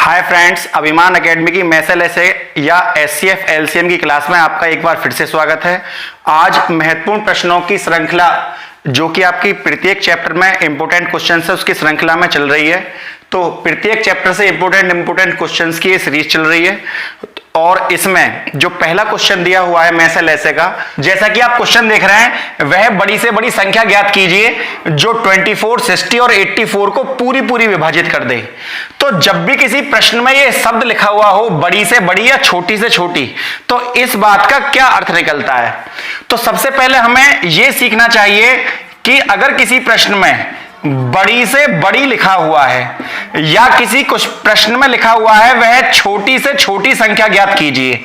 Hi friends, अभिमान academy की maths या एचसीएफ एलसीएम की क्लास में आपका एक बार फिर से स्वागत है। आज महत्वपूर्ण प्रश्नों की श्रृंखला जो कि आपकी प्रत्येक चैप्टर में इंपोर्टेंट क्वेश्चन है उसकी श्रृंखला में चल रही है। तो प्रत्येक चैप्टर से इंपोर्टेंट क्वेश्चंस की ये सीरीज चल रही है और इसमें जो पहला क्वेश्चन दिया हुआ है मैथ्स का, जैसा कि आप क्वेश्चन देख रहे हैं, वह बड़ी से बड़ी संख्या ज्ञात कीजिए जो 24, 60 और 84 को पूरी विभाजित कर दे। तो जब भी किसी प्रश्न में ये शब्द लिखा हुआ हो बड़ी से बड़ी या छोटी से छोटी, तो इस बात का क्या अर्थ निकलता है। तो सबसे पहले हमें यह सीखना चाहिए कि अगर किसी प्रश्न में बड़ी से बड़ी लिखा हुआ है या किसी कुछ प्रश्न में लिखा हुआ है वह छोटी से छोटी संख्या ज्ञात कीजिए,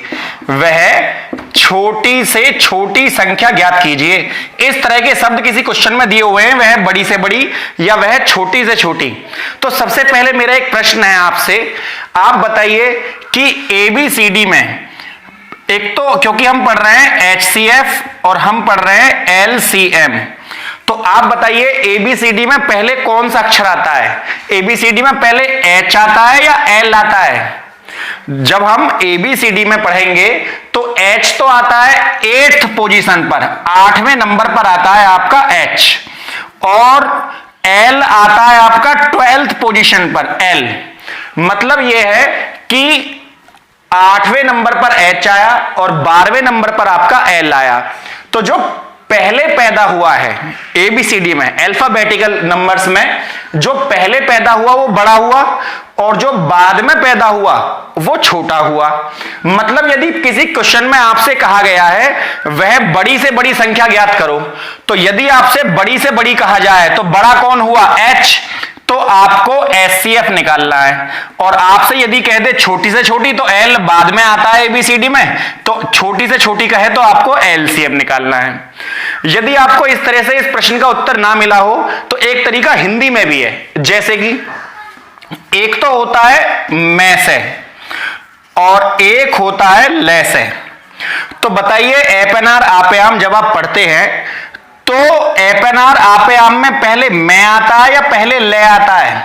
वह छोटी से छोटी संख्या ज्ञात कीजिए, इस तरह के शब्द किसी क्वेश्चन में दिए हुए हैं, वह बड़ी से बड़ी या वह छोटी से छोटी। तो सबसे पहले मेरा एक प्रश्न है आपसे, आप बताइए कि एबीसीडी में, एक तो क्योंकि हम पढ़ रहे हैं एचसीएफ और हम पढ़ रहे हैं एलसीएम, तो आप बताइए एबीसीडी में पहले कौन सा अक्षर आता है। एबीसीडी में पहले एच आता है या एल आता है। जब हम एबीसीडी में पढ़ेंगे तो एच तो आता है 8th पोजीशन पर, 8वें नंबर पर आता है आपका एच, और एल आता है आपका 12th पोजीशन पर एल। मतलब यह है कि 8वें नंबर पर एच आया और 12वें नंबर पर आपका एल आया। तो जो पहले पैदा हुआ है एबीसीडी में, अल्फाबेटिकल नंबर्स में जो पहले पैदा हुआ वो बड़ा हुआ और जो बाद में पैदा हुआ वो छोटा हुआ। मतलब यदि किसी क्वेश्चन में आपसे कहा गया है वह बड़ी से बड़ी संख्या ज्ञात करो, तो यदि आपसे बड़ी से बड़ी कहा जाए तो बड़ा कौन हुआ, एच, तो आपको एचसीएफ निकालना है। और आपसे यदि कह दे छोटी से छोटी, तो एल बाद में आता है एबीसीडी में, तो छोटी से छोटी कहे तो आपको एलसीएम निकालना है। यदि आपको इस तरह से इस प्रश्न का उत्तर ना मिला हो तो एक तरीका हिंदी में भी है, जैसे कि एक तो होता है मैं से और एक होता है ले से। तो बताइए एपएनआर आपेआम जब आप पढ़ते हैं तो एपएनआर आपेआम में पहले मैं आता है या पहले ले आता है।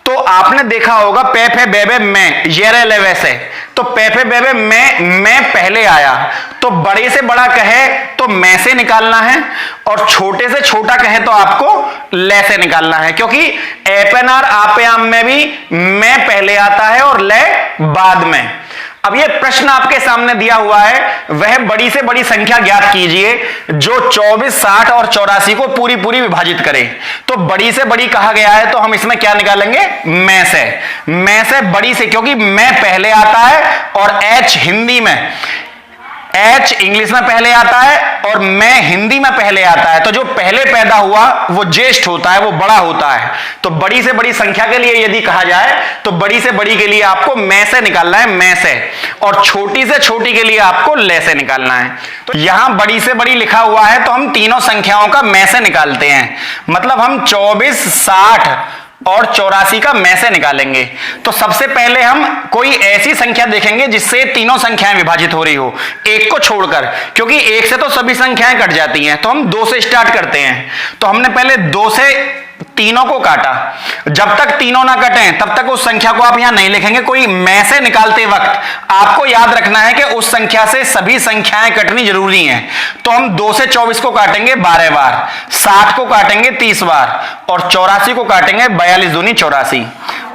तो आपने देखा होगा पे फे बेबे मैं, ये रे ले वैसे, तो पे फे बेबे मैं पहले आया, तो बड़े से बड़ा कहे तो मैं से निकालना है और छोटे से छोटा कहे तो आपको ले से निकालना है, क्योंकि एपएनआर आपेआम में भी मैं पहले आता है और ले बाद में। अब ये प्रश्न आपके सामने दिया हुआ है, वह बड़ी से बड़ी संख्या ज्ञात कीजिए जो 24, 60 और 84 को पूरी विभाजित करे। तो बड़ी से बड़ी कहा गया है तो हम इसमें क्या निकालेंगे, मैं से बड़ी से, क्योंकि मैं पहले आता है और एच हिंदी में, एच इंग्लिश में पहले आता है और मैं हिंदी में पहले आता है। तो जो पहले पैदा हुआ वो ज्येष्ठ होता है, वो बड़ा होता है। तो बड़ी से बड़ी संख्या के लिए यदि कहा जाए तो बड़ी से बड़ी के लिए आपको मैं से निकालना है, मैं से, और छोटी से छोटी के लिए आपको ले से निकालना है। तो यहां बड़ी से बड़ी लिखा हुआ है तो हम तीनों संख्याओं का मैं से निकालते हैं। मतलब हम 24, 60 और 84 का मैं से निकालेंगे। तो सबसे पहले हम कोई ऐसी संख्या देखेंगे जिससे तीनों संख्याएं विभाजित हो रही हो, एक को छोड़कर, क्योंकि एक से तो सभी संख्याएं कट जाती हैं। तो हम 2 से स्टार्ट करते हैं। तो हमने पहले 2 से तीनों को काटा, जब तक तीनों ना कटें तब तक उस संख्या को आप यहां नहीं लिखेंगे। कोई मैं से निकालते वक्त आपको याद रखना है कि उस संख्या से सभी संख्याएं कटनी जरूरी हैं। तो हम 2 से 24 को काटेंगे 12 बार, 60 को काटेंगे 30 बार और 84 को काटेंगे 42 दूनी 84।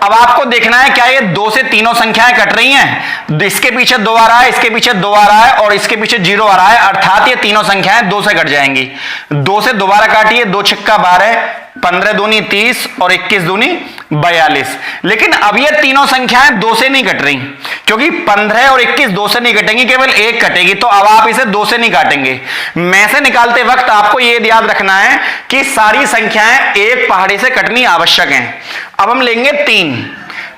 अब आपको देखना है क्या ये 2 से तीनों संख्याएं कट रही हैं। इसके पीछे 2 आ रहा है, इसके पीछे 2 आ रहा है और इसके पीछे 0 आ रहा है, अर्थात ये तीनों संख्याएं 2 से कट जाएंगी। 2 से दोबारा काटिए, 2 छक्का 12, 15 दूनी 30 और 21 दूनी 42। लेकिन अब ये तीनों संख्याएं 2 से नहीं कट रही, क्योंकि 15 और 21 2 से नहीं कटेंगी, केवल एक कटेगी। तो अब आप इसे 2 से नहीं काटेंगे। मैं से निकालते वक्त आपको ये याद रखना है कि सारी संख्याएं एक पहाड़ी से कटनी आवश्यक हैं। अब हम लेंगे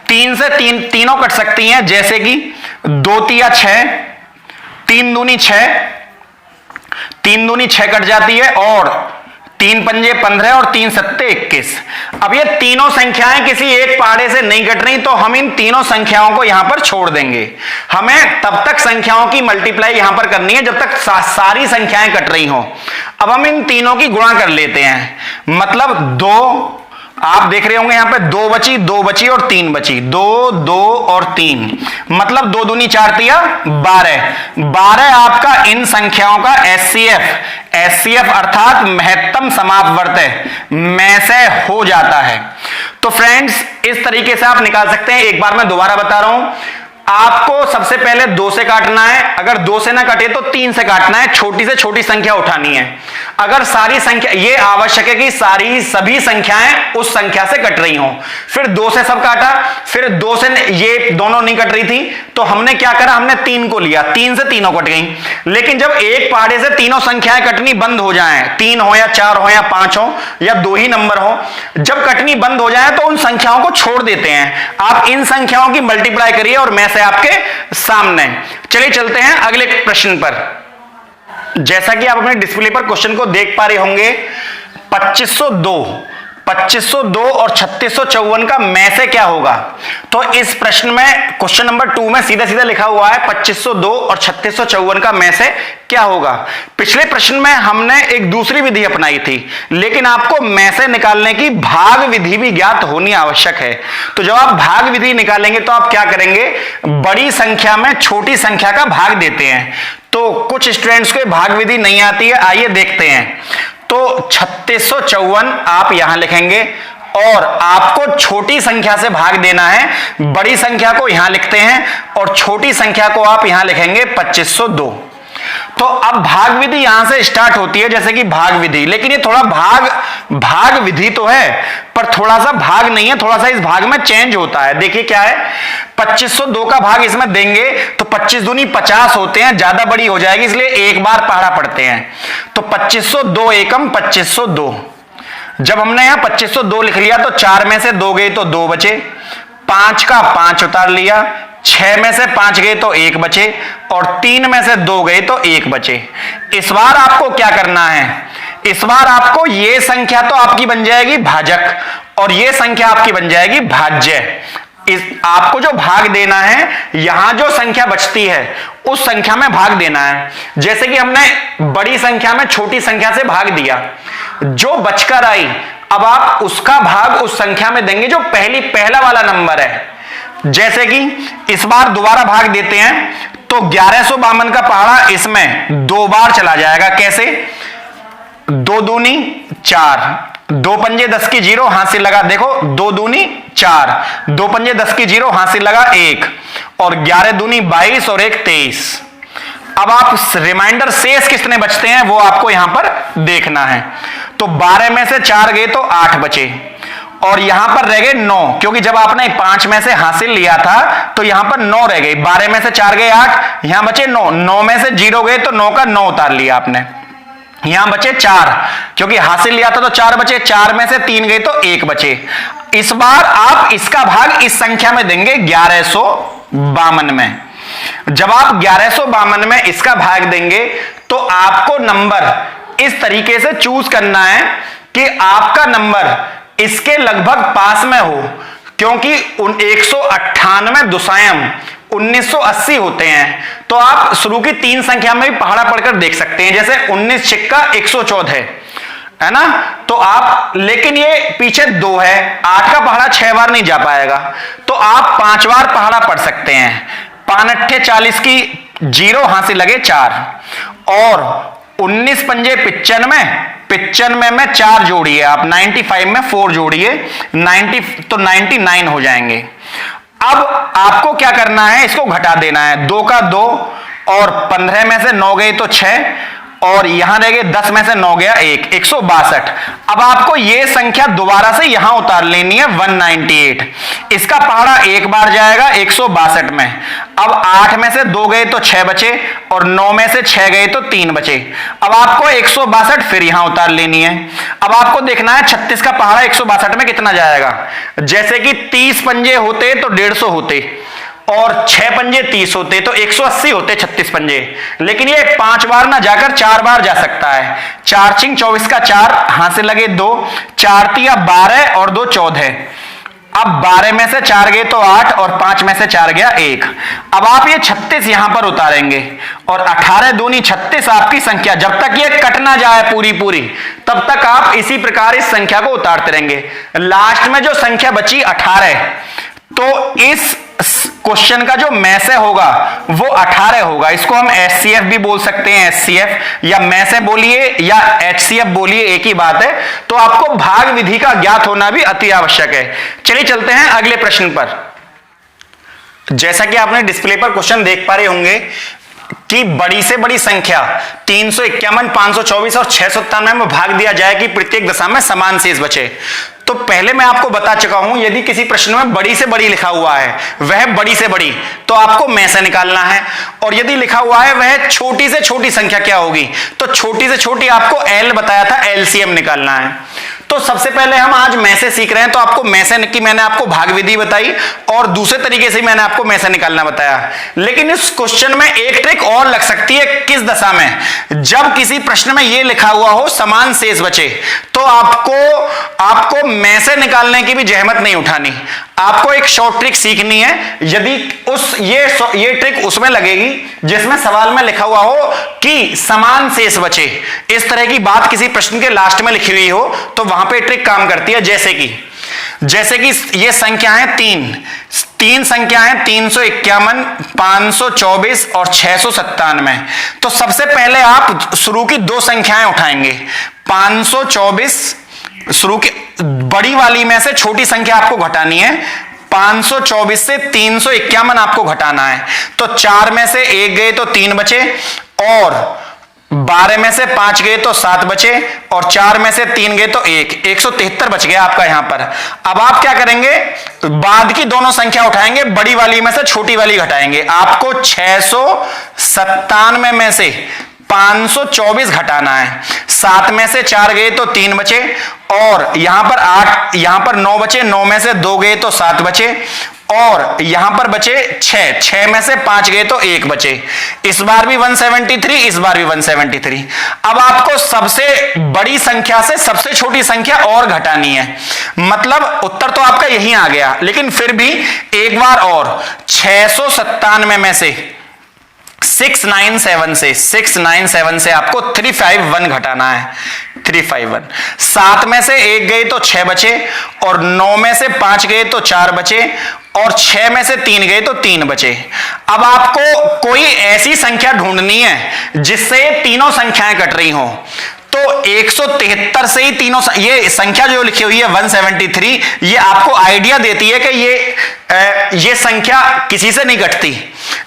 3 से तीनों कट सकती हैं, जैसे कि 2 तिया 6, 3 दूनी 6, 3 दूनी 6 कट जाती है और 3 पंजे 15 और 3 सत्ते 21। अब ये तीनों संख्याएं किसी एक पहाड़े से नहीं कट रही, तो हम इन तीनों संख्याओं को यहां पर छोड़ देंगे। हमें तब तक संख्याओं की मल्टीप्लाई यहां पर करनी है जब तक सारी संख्याएं कट रही हो। अब हम इन तीनों की गुणा कर लेते हैं, मतलब 2 आप देख रहे होंगे यहां पे 2 बची और 3 बची, 2 2 और 3, मतलब 2 दूनी 4 तिया 12 आपका इन संख्याओं का एचसीएफ अर्थात महत्तम समापवर्त में से हो जाता है। तो फ्रेंड्स इस तरीके से आप निकाल सकते हैं। एक बार मैं दोबारा बता रहा हूं, आपको सबसे पहले 2 से काटना है, अगर 2 से ना कटे तो 3 से काटना है, छोटी से छोटी संख्या उठानी है। अगर सारी संख्या, ये आवश्यक है कि सभी संख्याएं उस संख्या से कट रही हों। फिर 2 से सब काटा, फिर 2 से ये दोनों नहीं कट रही थी तो हमने क्या करा, हमने 3 को लिया, 3 से तीनों कट गई। लेकिन जब एक पहाड़े से तीनों संख्याएं कटनी बंद हो जाएं, 3 हो या 4 हो या 5 हो या 2 ही नंबर हो, जब कटनी बंद हो जाए तो उन संख्याओं को छोड़ देते हैं। आप इन संख्याओं की मल्टीप्लाई करिए और मैं से आपके सामने। चलिए चलते हैं अगले प्रश्न पर। जैसा कि आप अपने डिस्प्ले पर क्वेश्चन को देख पा रहे होंगे, 2502 और 3654 का में से क्या होगा। तो इस प्रश्न में क्वेश्चन नंबर 2 में सीधा सीधा लिखा हुआ है 2502 और 3654 का में से क्या होगा। पिछले प्रश्न में हमने एक दूसरी विधि अपनाई थी, लेकिन आपको में से निकालने की भाग विधि भी ज्ञात होनी आवश्यक है। तो जब आप भाग विधि निकालेंगे तो आप क्या करेंगे, बड़ी संख्या में छोटी संख्या का भाग देते हैं। तो कुछ स्टूडेंट्स को भाग विधि नहीं आती है, आइए देखते हैं। तो 3654 आप यहां लिखेंगे और आपको छोटी संख्या से भाग देना है, बड़ी संख्या को यहां लिखते हैं और छोटी संख्या को आप यहां लिखेंगे 2502। तो अब भाग विधि यहां से स्टार्ट होती है जैसे कि भाग विधि, लेकिन ये थोड़ा भाग विधि तो है पर थोड़ा सा भाग नहीं है, थोड़ा सा इस भाग में चेंज होता है। देखिए क्या है, 2502 का भाग इसमें देंगे तो 25 दूनी 50 होते हैं, ज्यादा बड़ी हो जाएगी इसलिए एक बार पहाड़ा पढ़ते हैं। तो 2502 एकम 2502। जब हमने यहां 2502 लिख लिया तो 4 में से 2 गए तो 2 बचे, 5 का 5 उतार लिया, 6 में से 5 गए तो 1 बचे और 3 में से 2 गए तो 1 बचे। इस बार आपको क्या करना है, इस बार आपको ये संख्या तो आपकी बन जाएगी भाजक और ये संख्या आपकी बन जाएगी भाज्य। आपको जो भाग देना है, यहां जो संख्या बचती है उस संख्या में भाग देना है। जैसे कि हमने बड़ी संख्या में छोटी संख्या से भाग दिया, जो बचकर आई अब आप उसका भाग उस संख्या में देंगे जो पहला वाला नंबर है। जैसे कि इस बार दोबारा भाग देते हैं तो 1152 का पहाड़ा इसमें 2 बार चला जाएगा। कैसे, 2 दूनी 4, 2 पंजे 10 की 0, हासिल लगा, देखो 2 दूनी 4, 2 पंजे 10 की 0, हासिल लगा 1 और 11 दूनी 22 और 1 23। अब आप रिमाइंडर शेष कितने बचते हैं वो आपको यहां पर देखना है। तो 12 में से 4 गए तो 8 बचे और यहां पर रह गए 9, क्योंकि जब आपने 5 में से हासिल लिया था तो यहां पर 9 रह गए। 12 में से 4 गए 8, यहां बचे 9, 9 में से 0 गए तो 9 का 9 उतार लिया आपने, यहां बचे 4, क्योंकि हासिल लिया था तो 4 बचे, 4 में से 3 गए तो 1 बचे। इस बार आप इसका भाग इस संख्या में देंगे 1152 में। जब आप 1152 में इसका भाग देंगे तो आपको नंबर इस तरीके से चूज करना है कि आपका नंबर इसके लगभग पास में हो, क्योंकि 198 दुसायम 1980 होते हैं। तो आप शुरू की 3 संख्या में भी पहाड़ा पढ़कर देख सकते हैं, जैसे 19 छिक्का 114 है ना। तो आप, लेकिन ये पीछे 2 है, 8 का पहाड़ा 6 बार नहीं जा पाएगा तो आप 5 बार पहाड़ा पढ़ सकते हैं। 5 अट्ठे 40 की 0, हासिल लगे 4 और 19 पंजे 95 में 4 जोड़िए आप, 95 में 4 जोड़िए 90 तो 99 हो जाएंगे। अब आपको क्या करना है, इसको घटा देना है, 2 का 2 और 15 में से 9 गए तो 6 और यहां रह गए 10 में से 9 गया 1, 162। अब आपको यह संख्या दोबारा से यहां उतार लेनी है 198। इसका पहाड़ा एक बार जाएगा 162 में। अब 8 में से 2 गए तो 6 बचे और 9 में से 6 गए तो 3 बचे। अब आपको 162 फिर यहां उतार लेनी है। अब आपको देखना है 36 का पहाड़ा 162 में कितना जाएगा। जैसे कि 30 पंजे होते तो 150 होते और 6 पंजे 30 होते तो 180 होते 36 पंजे, लेकिन ये 5 बार ना जाकर 4 बार जा सकता है। 4 चिंग 24 का 4, हाथ से लगे 2, 4 तिया 12 और 2 14। अब 12 में से 4 गए तो 8 और 5 में से 4 गया 1। अब आप ये 36 यहां पर उतारेंगे और 18 दूनी 36 आपकी संख्या, जब तक ये कट ना जाए पूरी पूरी तब तक आप इसी प्रकार इस संख्या को उतारते रहेंगे। लास्ट में जो संख्या बची 18, तो इस क्वेश्चन का जो में से होगा वो 18 होगा। इसको हम एचसीएफ भी बोल सकते हैं, एचसीएफ या में से बोलिए या एचसीएफ बोलिए, एक ही बात है। तो आपको भाग विधि का ज्ञात होना भी अति आवश्यक है। चलिए चलते हैं अगले प्रश्न पर। जैसा कि आपने डिस्प्ले पर क्वेश्चन देख पा रहे होंगे कि बड़ी से बड़ी संख्या 351, 524 और 697 में भाग दिया जाए कि प्रत्येक दशा में समान शेष बचे। तो पहले मैं आपको बता चुका हूं, यदि किसी प्रश्न में बड़ी से बड़ी लिखा हुआ है, वह बड़ी से बड़ी, तो आपको में से निकालना है। और यदि लिखा हुआ है वह छोटी से छोटी संख्या क्या होगी, तो छोटी से छोटी आपको एल बताया था, एलसीएम निकालना है। तो सबसे पहले हम आज में से सीख रहे हैं, तो आपको में से की मैंने आपको भाग विधि बताई और दूसरे तरीके से मैंने आपको में से निकालना बताया। लेकिन इस क्वेश्चन में एक ट्रिक और लग सकती है। किस दशा में? जब किसी प्रश्न में यह लिखा हुआ हो समान शेष बचे, तो आपको में से निकालने की भी जहमत नहीं उठानी। आपको एक शॉर्ट ट्रिक सीखनी है। यदि ये ट्रिक उसमें लगेगी जिसमें सवाल में लिखा हुआ हो कि समान शेष बचे, इस तरह की बात किसी प्रश्न के लास्ट में लिखी हुई हो, तो वहां पे ट्रिक काम करती है। जैसे कि ये संख्याएं तीन संख्याएं 351, 524 और 697। तो सबसे पहले आप शुरू की दो संख्याएं उठाएंगे। 524 शुरू की बड़ी वाली में से छोटी संख्या आपको घटानी है। 524 से 351 आपको घटाना है। तो 4 में से 1 गए तो 3 बचे, और 12 में से 5 गए तो 7 बचे, और 4 में से 3 गए तो 173 बच गया आपका यहां पर। अब आप क्या करेंगे, बाद की दोनों संख्या उठाएंगे, बड़ी वाली में से छोटी वाली घटाएंगे। आपको 697 में से 524 घटाना है। 7 में से 4 गए तो 3 बचे, और यहां पर 9 बचे, 9 में से 2 गए तो 7 बचे, और यहां पर बचे 6 में से 5 गए तो 1 बचे। इस बार भी 173, इस बार भी 173। अब आपको सबसे बड़ी संख्या से सबसे छोटी संख्या और घटानी है। मतलब उत्तर तो आपका यही आ गया, लेकिन फिर भी एक बार और 697 में से 697 से आपको 351 घटाना है। 351। 7 में से 1 गए तो 6 बचे, और 9 में से 5 गए तो 4 बचे, और 6 में से 3 गए तो 3 बचे। अब आपको कोई ऐसी संख्या ढूंढनी है जिससे तीनों संख्याएं कट रही हो। तो 173 से ही तीनों, ये संख्या जो लिखी हुई है 173, ये आपको आइडिया देती है कि ये संख्या किसी से नहीं कटती,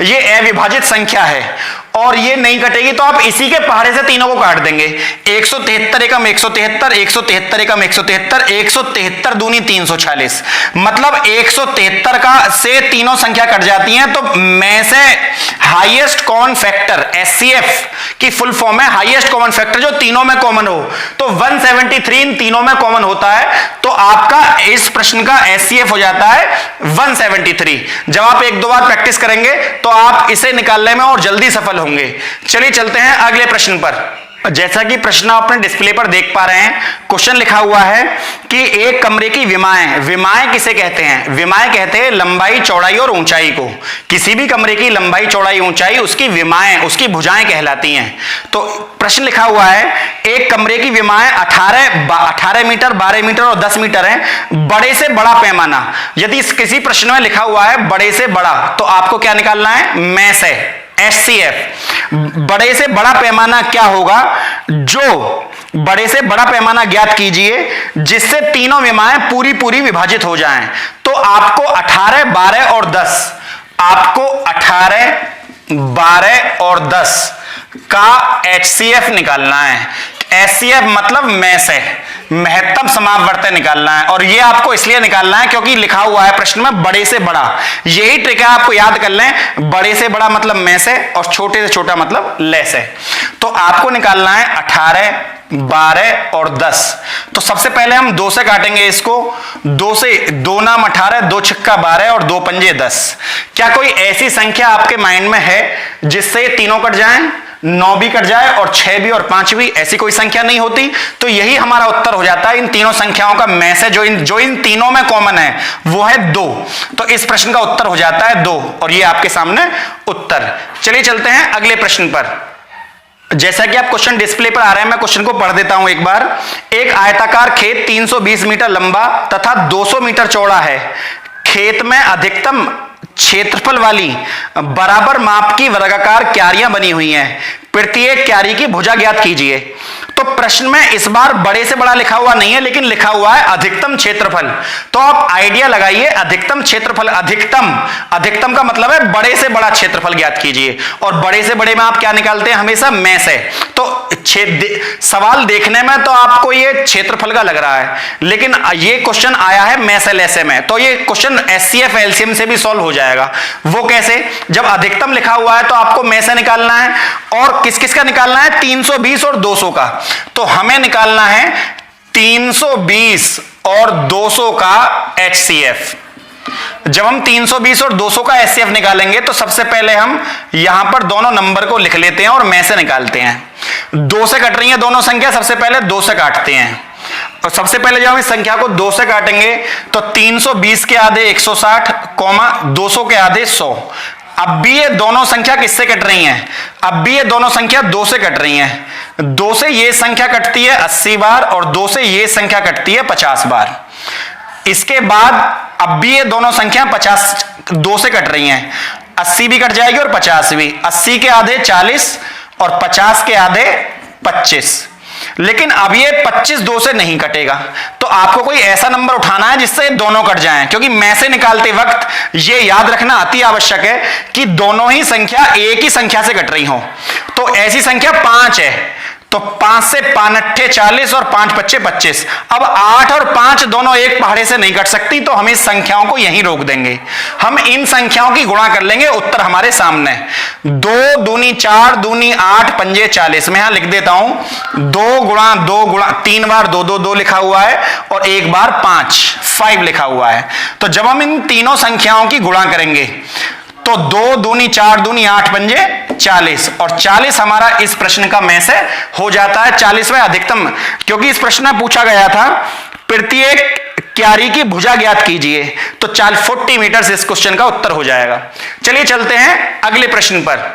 ये अविभाजित संख्या है और ये नहीं कटेगी। तो आप इसी के पहाड़े से तीनों को काट देंगे। 173 एकम 173, 173 एकम 173, 173 दूनी 340। मतलब 173 का से तीनों संख्या कट जाती हैं। तो में से हाईएस्ट कॉमन फैक्टर, एचसीएफ की फुल फॉर्म है हाईएस्ट कॉमन फैक्टर, जो तीनों में कॉमन हो। तो 173 इन तीनों में कॉमन होता है, तो आपका इस प्रश्न का एचसीएफ हो जाता है 173। जब आप 1-2 बार प्रैक्टिस करेंगे तो आप इसे निकालने में और जल्दी सफल होंगे। चलिए चलते हैं अगले प्रश्न पर। जैसा कि प्रश्न आप अपने डिस्प्ले पर देख पा रहे हैं, क्वेश्चन लिखा हुआ है कि एक कमरे की विमाएं किसे कहते हैं? विमाएं कहते हैं लंबाई, चौड़ाई और ऊंचाई को। किसी भी कमरे की लंबाई, चौड़ाई, ऊंचाई उसकी विमाएं, उसकी भुजाएं कहलाती हैं। तो प्रश्न लिखा हुआ है एक कमरे की विमाएं 18 मीटर, 12 मीटर और 10 मीटर है। बड़े से बड़ा पैमाना, यदि किसी प्रश्न में लिखा हुआ है बड़े से बड़ा, तो आपको क्या निकालना है? में से, एचसीएफ। बड़े से बड़ा पैमाना क्या होगा? जो बड़े से बड़ा पैमाना ज्ञात कीजिए जिससे तीनों विमाएं पूरी पूरी विभाजित हो जाएं। तो आपको 18, 12 और 10, आपको 18, 12 और 10 का एचसीएफ निकालना है। एचसीएफ मतलब में से, महत्तम समापवर्तन निकालना है। और ये आपको इसलिए निकालना है क्योंकि लिखा हुआ है प्रश्न में बड़े से बड़ा। यही ट्रिक है, आपको याद कर लें। बड़े से बड़ा मतलब में से, और छोटे से छोटा मतलब ले से। तो आपको निकालना है 18, 12 और 10। तो सबसे पहले हम 2 से काटेंगे इसको। 2 से 2 नाम 18, 2 छक्का 12 और 2 पंजे 10। क्या कोई ऐसी संख्या आपके माइंड में है जिससे तीनों कट जाएं? 9 भी कट जाए और 6 भी और 5 भी, ऐसी कोई संख्या नहीं होती। तो यही हमारा उत्तर हो जाता है इन तीनों संख्याओं का में से जो इन तीनों में कॉमन है वो है 2। तो इस प्रश्न का उत्तर हो जाता है 2 और ये आपके सामने उत्तर। चलिए चलते हैं अगले प्रश्न पर। जैसा कि आप क्वेश्चन डिस्प्ले पर आ रहे हैं, मैं क्वेश्चन को पढ़ देता हूं एक बार। एक आयताकार खेत 320 मीटर लंबा तथा 200 मीटर चौड़ा है। खेत में अधिकतम क्षेत्रफल वाली बराबर माप की वर्गाकार क्यारियां बनी हुई हैं। प्रत्येक क्यारी की भुजा ज्ञात कीजिए। तो प्रश्न में इस बार बड़े से बड़ा लिखा हुआ नहीं है, लेकिन लिखा हुआ है अधिकतम क्षेत्रफल। तो आप आइडिया लगाइए, अधिकतम क्षेत्रफल, अधिकतम का मतलब है बड़े से बड़ा क्षेत्रफल ज्ञात कीजिए। और बड़े से बड़े में आप क्या निकालते हैं? हमेशा में से। तो सवाल देखने में तो आपको ये क्षेत्रफल का लग रहा है, लेकिन ये क्वेश्चन आया है में से लैसे में, तो ये क्वेश्चन एचसीएफ एलसीएम से भी सॉल्व हो जाएगा। वो कैसे? जब अधिकतम लिखा हुआ है तो आपको में से निकालना है, और किस किस का निकालना है? 320 और 200 का। तो हमें निकालना है 320 और 200 का एचसीएफ। जब हम 320 और 200 का एचसीएफ निकालेंगे तो सबसे पहले हम यहां पर दोनों नंबर को लिख लेते हैं और में से निकालते हैं। 2 से कट रही है दोनों संख्या, सबसे पहले 2 से काटते हैं। और सबसे पहले जब हम इस संख्या को 2 से काटेंगे तो 320 के आधे 160, 200 के आधे 100। अब भी ये दोनों संख्या किससे कट रही हैं? अब भी ये दोनों संख्या 2 से कट रही हैं। 2 से ये संख्या कटती है 80 बार और 2 से ये संख्या कटती है 50 बार। इसके बाद अब भी ये दोनों संख्या 2 से कट रही हैं। 80 भी कट जाएगी और 50 भी। 80 के आधे 40 और 50 के आधे 25। लेकिन अब ये 25 2 से नहीं कटेगा, तो आपको कोई ऐसा नंबर उठाना है जिससे दोनों कट जाएं, क्योंकि में से निकालते वक्त ये याद रखना अति आवश्यक है कि दोनों ही संख्या एक ही संख्या से कट रही हो। तो ऐसी संख्या 5 है, तो 5 से 5 अट्ठे 40 और 5 पच्चे 25। अब 8 और 5 दोनों एक पहाड़े से नहीं कट सकती, तो हम इस संख्याओं को यहीं रोक देंगे। हम इन संख्याओं की गुणा कर लेंगे, उत्तर हमारे सामने। 2 दूनी 4 दूनी 8 पंजे 40। मैं यहां लिख देता हूं 2 गुणा 3 बार 2 2 2 लिखा हुआ है और 1 बार 5 लिखा हुआ है। तो जब हम इन तीनों संख्याओं की गुणा करेंगे तो 2 दूनी 4 दूनी 8 पंजे 40 और 40 हमारा इस प्रश्न का में से हो जाता है 40वां अधिकतम। क्योंकि इस प्रश्न में पूछा गया था प्रत्येक क्यारी की भुजा ज्ञात कीजिए, तो 40 मीटर से इस क्वेश्चन का उत्तर हो जाएगा। चलिए चलते हैं अगले प्रश्न पर।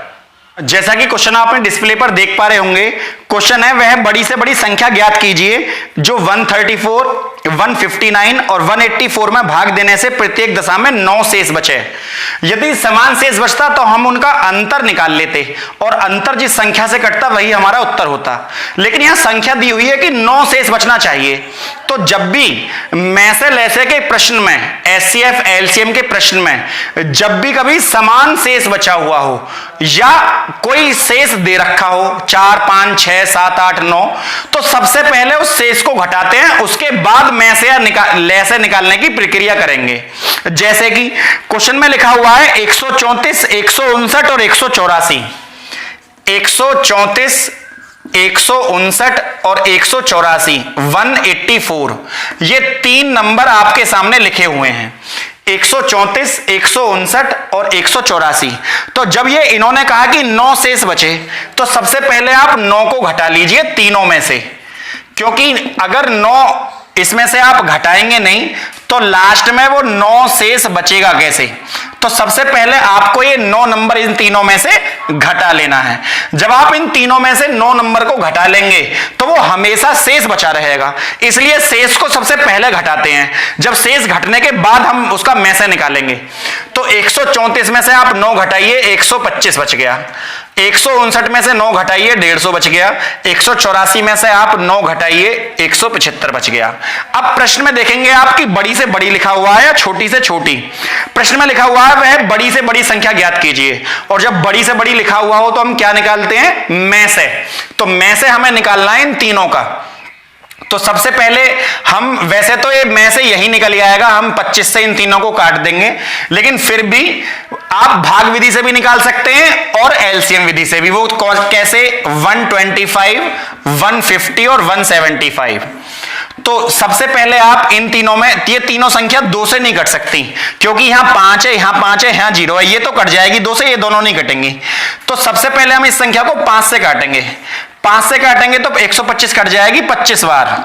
जैसा कि क्वेश्चन आपने डिस्प्ले पर देख पा रहे होंगे, क्वेश्चन है वह बड़ी से बड़ी संख्या ज्ञात कीजिए जो 134, 159 और 184 में भाग देने से प्रत्येक दशा में 9 शेष बचे। यदि समान शेष बचता तो हम उनका अंतर निकाल लेते और अंतर जिस संख्या से कटता वही हमारा उत्तर होता। लेकिन यहां संख्या दी हुई है कि 9 शेष बचना चाहिए। तो जब भी में से लैसे के प्रश्न में, एचसीएफ एलसीएम के प्रश्न में जब भी कभी समान शेष बचा हुआ हो या कोई शेष दे रखा हो 4 5 6 7 8 9, तो सबसे पहले उस शेष को घटाते हैं, उसके बाद में से या ले निकालने की प्रक्रिया करेंगे। जैसे कि क्वेश्चन में लिखा हुआ है 134, 159 और 184। 134, 159 और 184, 184, ये 3 नंबर आपके सामने लिखे हुए हैं। 134, 159 और 184। तो जब ये इन्होंने कहा कि 9 शेष बचे, तो सबसे पहले आप 9 को घटा लीजिए तीनों में से, क्योंकि अगर 9 इसमें से आप घटाएंगे नहीं तो लास्ट में वो 9 शेष बचेगा कैसे। तो सबसे पहले आपको ये 9 नंबर इन तीनों में से घटा लेना है। जब आप इन तीनों में से 9 नंबर को घटा लेंगे तो वो हमेशा शेष बचा रहेगा, इसलिए शेष को सबसे पहले घटाते हैं। जब शेष घटने के बाद हम उसका में से निकालेंगे। तो 134 में से आप 9 घटाइए, 125 बच गया। 159 में से 9 घटाइए, 150 बच गया। 184 में से आप 9 घटाइए, 175 बच गया। अब प्रश्न में देखेंगे आपकी बड़ी से बड़ी लिखा हुआ है या छोटी से छोटी। प्रश्न में लिखा हुआ है वह बड़ी से बड़ी संख्या ज्ञात कीजिए, और जब बड़ी से बड़ी लिखा हुआ हो तो हम क्या निकालते हैं? में से। तो में से हमें निकालना है इन तीनों का। तो सबसे पहले हम, वैसे तो ये में से यही निकल आएगा, हम 25 से इन तीनों को काट देंगे, लेकिन फिर भी आप भाग विधि से भी निकाल सकते हैं और एलसीएम विधि से भी। वो कैसे? 125, 150 और 175। तो सबसे पहले आप इन तीनों में, ये तीनों संख्या 2 से नहीं कट सकती, क्योंकि यहां 5 है, यहां 5 है, यहां 0 है, ये तो कट जाएगी 2 से, ये दोनों नहीं कटेंगी। तो सबसे पहले हम इस संख्या को 5 से काटेंगे। 5 से काटेंगे तो 125 कट जाएगी 25 बार।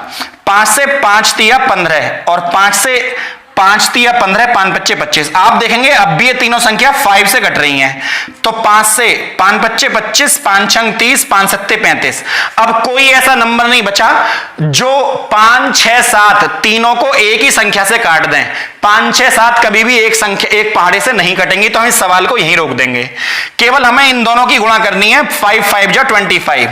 5 से 5 तिया 15 और 5 से 5 तिया 15, 5 पच्चे 25। आप देखेंगे अब भी ये तीनों संख्या 5 से कट रही हैं। तो 5 से 5 पच्चे 25, 5 छंग 30, 5 सत्ते 35। अब कोई ऐसा नंबर नहीं बचा जो 5, 6, 7 तीनों को एक ही संख्या से काट दें। 5, 6, 7 कभी भी एक संख्या, एक पहाड़े से नहीं कटेंगी, तो हम इस सवाल को यहीं रोक देंगे। केवल हमें इन दोनों की गुणा करनी है। 5 5 जा 25,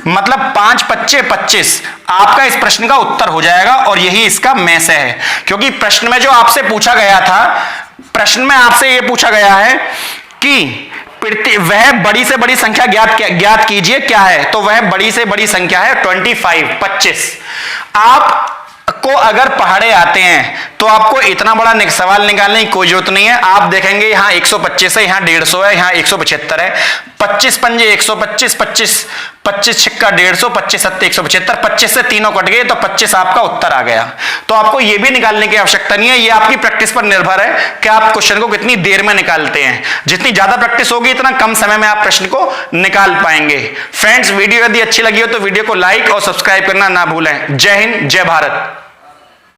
मतलब 5 पच्चे 25 आपका इस प्रश्न का उत्तर हो जाएगा। और यही इसका मैसे है, क्योंकि प्रश्न में जो आपसे पूछा गया था, प्रश्न में आपसे यह पूछा गया है कि वह बड़ी से बड़ी संख्या ज्ञात कीजिए, क्या है? तो वह बड़ी से बड़ी संख्या है 25। आप को अगर पहाड़े आते हैं तो आपको इतना बड़ा सवाल निकालने की कोई जरूरत नहीं है। आप देखेंगे यहां 125 है, यहां 150 है, यहां 175 है। 25 पंजे 125, 25 छिक्का 150, 25 सत्ते 175, 25 से तीनों कट गए, तो 25 आपका उत्तर आ गया। तो आपको यह भी निकालने की आवश्यकता नहीं है, यह आपकी प्रैक्टिस पर निर्भर है कि आप क्वेश्चन को कितनी देर में निकालते हैं। जितनी ज्यादा प्रैक्टिस होगी इतना कम समय में आप प्रश्न को निकाल पाएंगे। फ्रेंड्स, वीडियो यदि अच्छी लगी हो तो वीडियो को लाइक और सब्सक्राइब करना ना भूलें। जय हिंद, जय भारत।